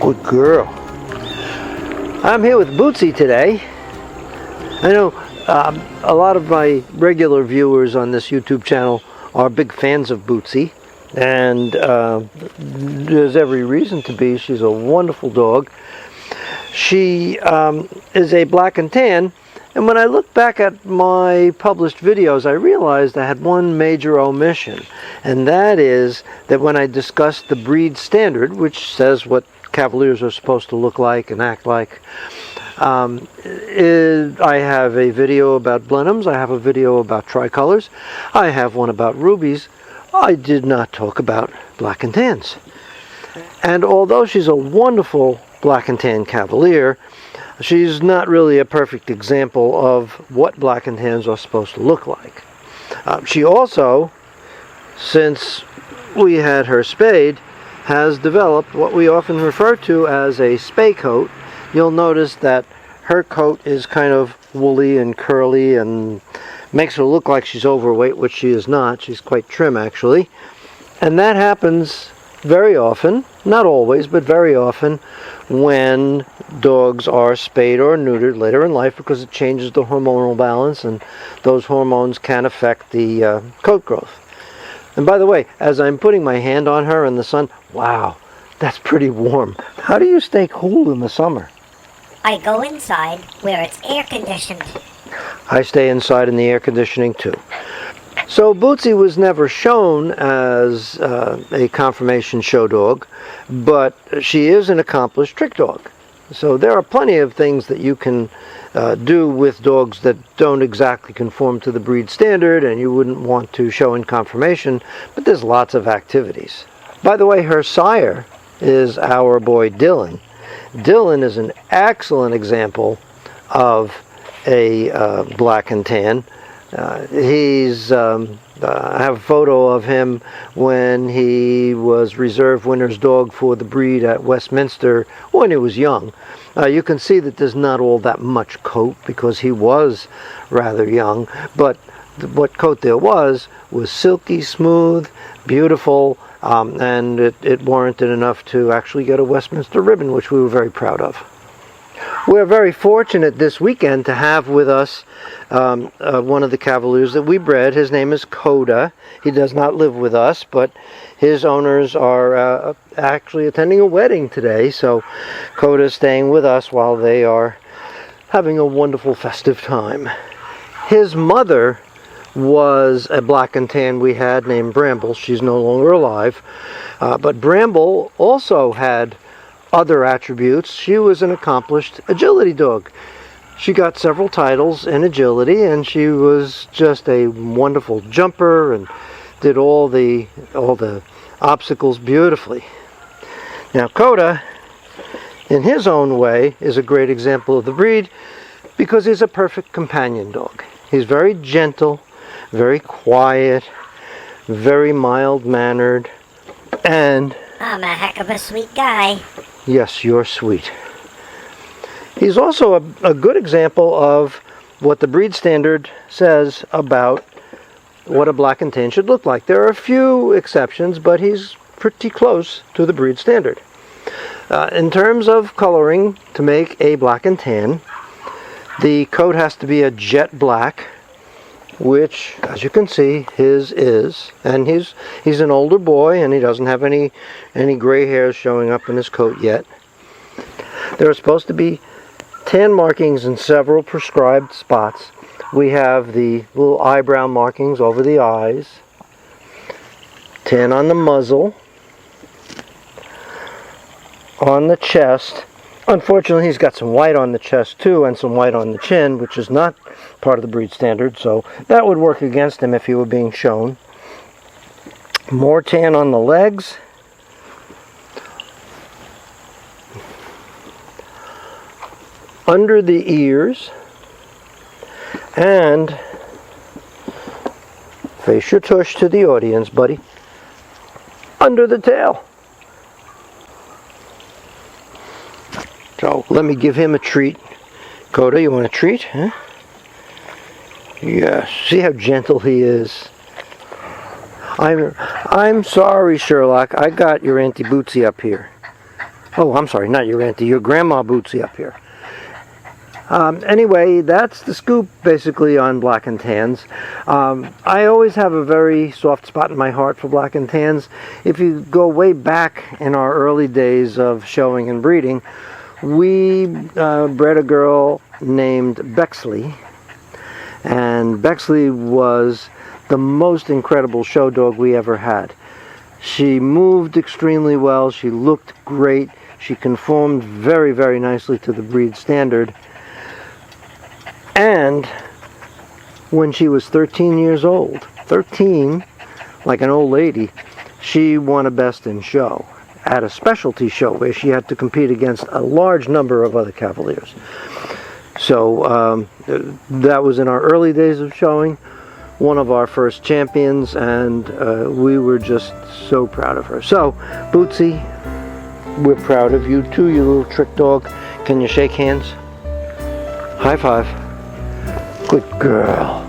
Good girl. I'm here with Bootsy today. I know a lot of my regular viewers on this YouTube channel are big fans of Bootsy, and there's every reason to be. She's a wonderful dog. She is a black and tan, and when I look back at my published videos, I realized I had one major omission, and that is that when I discussed the breed standard, which says what Cavaliers are supposed to look like and act like, I have a video about Blenheims, I have a video about tricolors, I have one about rubies. I did not talk about black and tans. And although she's a wonderful black and tan Cavalier, she's not really a perfect example of what black and tans are supposed to look like. She also, since we had her spayed, has developed what we often refer to as a spay coat. You'll notice that her coat is kind of woolly and curly and makes her look like she's overweight, which she is not. She's quite trim, actually. And that happens very often, not always, but very often, when dogs are spayed or neutered later in life, because it changes the hormonal balance, and those hormones can affect the coat growth. And by the way, as I'm putting my hand on her in the sun, wow, that's pretty warm. How do you stay cool in the summer? I go inside where it's air conditioned. I stay inside in the air conditioning too. So Bootsy was never shown as a conformation show dog, but she is an accomplished trick dog. So there are plenty of things that you can do with dogs that don't exactly conform to the breed standard and you wouldn't want to show in conformation, but there's lots of activities. By the way, her sire is our boy Dylan. Dylan is an excellent example of a black and tan. I have a photo of him when he was reserve winner's dog for the breed at Westminster when he was young. You can see that there's not all that much coat because he was rather young, but what coat there was silky smooth, beautiful, and it warranted enough to actually get a Westminster ribbon, which we were very proud of. We're very fortunate this weekend to have with us one of the Cavaliers that we bred. His name is Kota. He does not live with us, but his owners are actually attending a wedding today, so Kota is staying with us while they are having a wonderful festive time. His mother was a black and tan we had named Bramble. She's no longer alive, but Bramble also had other attributes. She was an accomplished agility dog. She got several titles in agility, and she was just a wonderful jumper and did all the obstacles beautifully. Now Kota, in his own way, is a great example of the breed because he's a perfect companion dog. He's very gentle, very quiet, very mild-mannered, and I'm a heck of a sweet guy. yes, you're sweet. He's also a good example of what the breed standard says about what a black and tan should look like. There are a few exceptions, but he's pretty close to the breed standard. In terms of coloring, to make a black and tan, the coat has to be a jet black, which, as you can see, his is. And he's an older boy, and he doesn't have any gray hairs showing up in his coat yet. There are supposed to be tan markings in several prescribed spots. We have the little eyebrow markings over the eyes, tan on the muzzle, on the chest. Unfortunately, he's got some white on the chest too, and some white on the chin, which is not part of the breed standard, so that would work against him if he were being shown. More tan on the legs. Under the ears. And face your tush to the audience, buddy. Under the tail. So let me give him a treat. Kota, you want a treat? Huh? Yes. See how gentle he is. I'm sorry, Sherlock. I got your Auntie Bootsy up here. Oh, I'm sorry, not your auntie, your grandma Bootsy up here. Anyway, that's the scoop basically on black and tans. I always have a very soft spot in my heart for black and tans. If you go way back in our early days of showing and breeding, we bred a girl named Bexley, and Bexley was the most incredible show dog we ever had. She moved extremely well, she looked great, she conformed very, very nicely to the breed standard. And when she was 13 years old, 13, like an old lady, she won a best in show at a specialty show where she had to compete against a large number of other Cavaliers. So that was in our early days of showing, one of our first champions, and we were just so proud of her. So, Bootsy, we're proud of you too, you little trick dog. Can you shake hands? High five. Good girl.